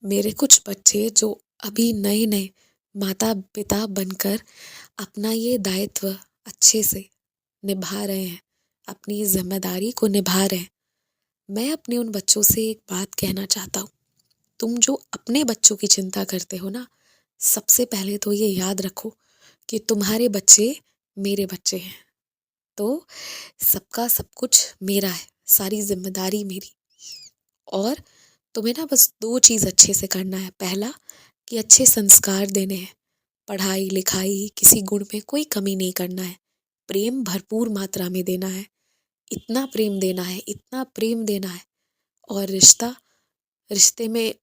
मेरे कुछ बच्चे जो अभी नए नए माता पिता बनकर अपना ये दायित्व अच्छे से निभा रहे हैं, अपनी जिम्मेदारी को निभा रहे हैं। मैं अपने उन बच्चों से एक बात कहना चाहता हूँ। तुम जो अपने बच्चों की चिंता करते हो ना, सबसे पहले तो ये याद रखो कि तुम्हारे बच्चे मेरे बच्चे हैं। तो सबका सब कुछ मेरा है, सारी जिम्मेदारी मेरी। और तुम्हें ना बस दो चीज़ अच्छे से करना है। पहला, कि अच्छे संस्कार देने हैं, पढ़ाई लिखाई किसी गुण में कोई कमी नहीं करना है, प्रेम भरपूर मात्रा में देना है, इतना प्रेम देना है, इतना प्रेम देना है। और रिश्ते में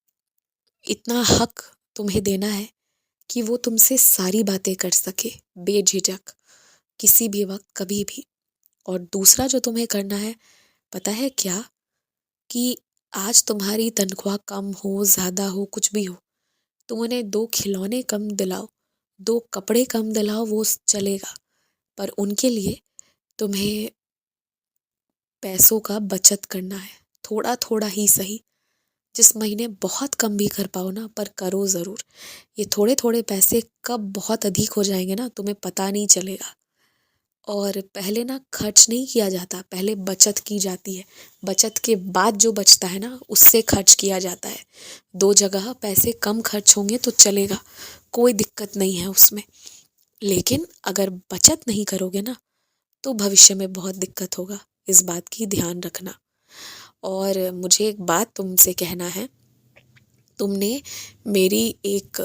इतना हक तुम्हें देना है कि वो तुमसे सारी बातें कर सके बेझिझक, किसी भी वक्त, कभी भी। और दूसरा जो तुम्हें करना है, पता है क्या? कि आज तुम्हारी तनख्वाह कम हो, ज़्यादा हो, कुछ भी हो, तुम उन्हें दो खिलौने कम दिलाओ, दो कपड़े कम दिलाओ, वो चलेगा। पर उनके लिए तुम्हें पैसों का बचत करना है, थोड़ा थोड़ा ही सही। जिस महीने बहुत कम भी कर पाओ ना, पर करो ज़रूर। ये थोड़े थोड़े पैसे कब बहुत अधिक हो जाएंगे ना, तुम्हें पता नहीं चलेगा। और पहले ना खर्च नहीं किया जाता, पहले बचत की जाती है। बचत के बाद जो बचता है ना, उससे खर्च किया जाता है। दो जगह पैसे कम खर्च होंगे तो चलेगा, कोई दिक्कत नहीं है उसमें। लेकिन अगर बचत नहीं करोगे ना, तो भविष्य में बहुत दिक्कत होगा। इस बात की ध्यान रखना। और मुझे एक बात तुमसे कहना है। तुमने मेरी एक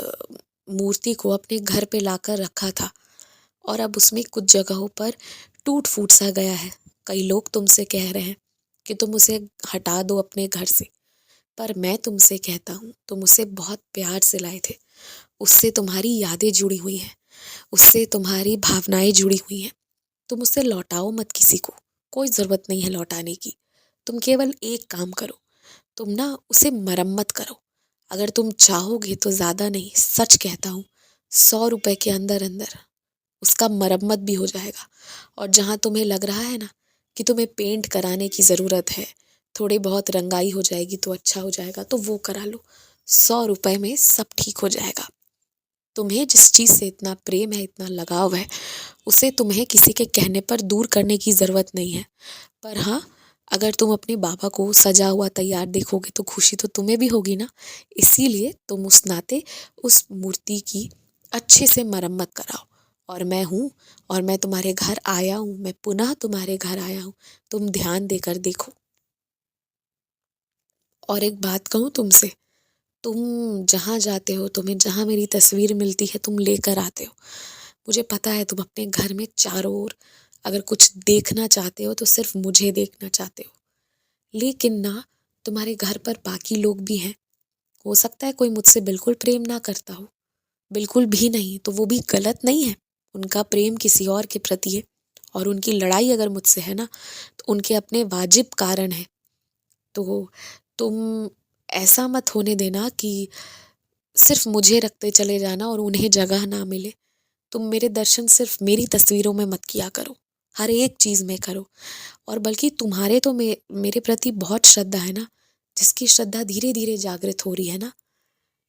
मूर्ति को अपने घर पे लाकर रखा था, और अब उसमें कुछ जगहों पर टूट फूट सा गया है। कई लोग तुमसे कह रहे हैं कि तुम उसे हटा दो अपने घर से। पर मैं तुमसे कहता हूँ, तुम उसे बहुत प्यार से लाए थे। उससे तुम्हारी यादें जुड़ी हुई हैं, उससे तुम्हारी भावनाएं जुड़ी हुई हैं। तुम उसे लौटाओ मत किसी को, कोई ज़रूरत नहीं है लौटाने की। तुम केवल एक काम करो, तुम ना उसे मरम्मत करो। अगर तुम चाहोगे तो ज़्यादा नहीं, सच कहता हूँ, 100 रुपए के अंदर अंदर उसका मरम्मत भी हो जाएगा। और जहाँ तुम्हें लग रहा है ना कि तुम्हें पेंट कराने की ज़रूरत है, थोड़ी बहुत रंगाई हो जाएगी तो अच्छा हो जाएगा, तो वो करा लो। 100 रुपए में सब ठीक हो जाएगा। तुम्हें जिस चीज़ से इतना प्रेम है, इतना लगाव है, उसे तुम्हें किसी के कहने पर दूर करने की ज़रूरत नहीं है। पर हाँ, अगर तुम अपने बाबा को सजा हुआ तैयार देखोगे तो खुशी तो तुम्हें भी होगी ना। इसीलिए तुम उस नाते उस मूर्ति की अच्छे से मरम्मत कराओ। और मैं हूँ, और मैं तुम्हारे घर आया हूँ, मैं पुनः तुम्हारे घर आया हूँ। तुम ध्यान देकर देखो। और एक बात कहूँ तुमसे, तुम जहाँ जाते हो, तुम्हें जहाँ मेरी तस्वीर मिलती है, तुम लेकर आते हो। मुझे पता है तुम अपने घर में चारों ओर अगर कुछ देखना चाहते हो तो सिर्फ मुझे देखना चाहते हो। लेकिन ना, तुम्हारे घर पर बाकी लोग भी हैं। हो सकता है कोई मुझसे बिल्कुल प्रेम ना करता हो, बिल्कुल भी नहीं, तो वो भी गलत नहीं है। उनका प्रेम किसी और के प्रति है। और उनकी लड़ाई अगर मुझसे है ना, तो उनके अपने वाजिब कारण है। तो तुम ऐसा मत होने देना कि सिर्फ मुझे रखते चले जाना और उन्हें जगह ना मिले। तुम मेरे दर्शन सिर्फ मेरी तस्वीरों में मत किया करो, हर एक चीज़ में करो। और बल्कि तुम्हारे तो मेरे प्रति बहुत श्रद्धा है ना। जिसकी श्रद्धा धीरे धीरे जागृत हो रही है ना,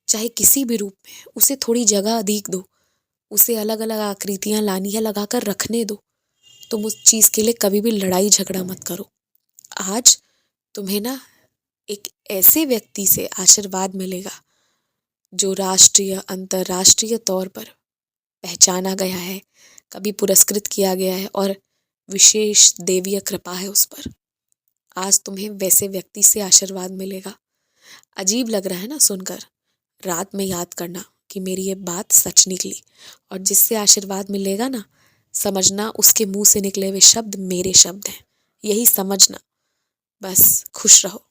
चाहे किसी भी रूप में, उसे थोड़ी जगह अधिक दो। उसे अलग अलग आकृतियां लानी है, लगाकर रखने दो। तुम उस चीज़ के लिए कभी भी लड़ाई झगड़ा मत करो। आज तुम्हें ना एक ऐसे व्यक्ति से आशीर्वाद मिलेगा जो राष्ट्रीय अंतर्राष्ट्रीय तौर पर पहचाना गया है, कभी पुरस्कृत किया गया है, और विशेष देवीय कृपा है उस पर। आज तुम्हें वैसे व्यक्ति से आशीर्वाद मिलेगा। अजीब लग रहा है ना सुनकर? रात में याद करना कि मेरी ये बात सच निकली। और जिससे आशीर्वाद मिलेगा ना, समझना उसके मुंह से निकले हुए शब्द मेरे शब्द हैं। यही समझना। बस खुश रहो।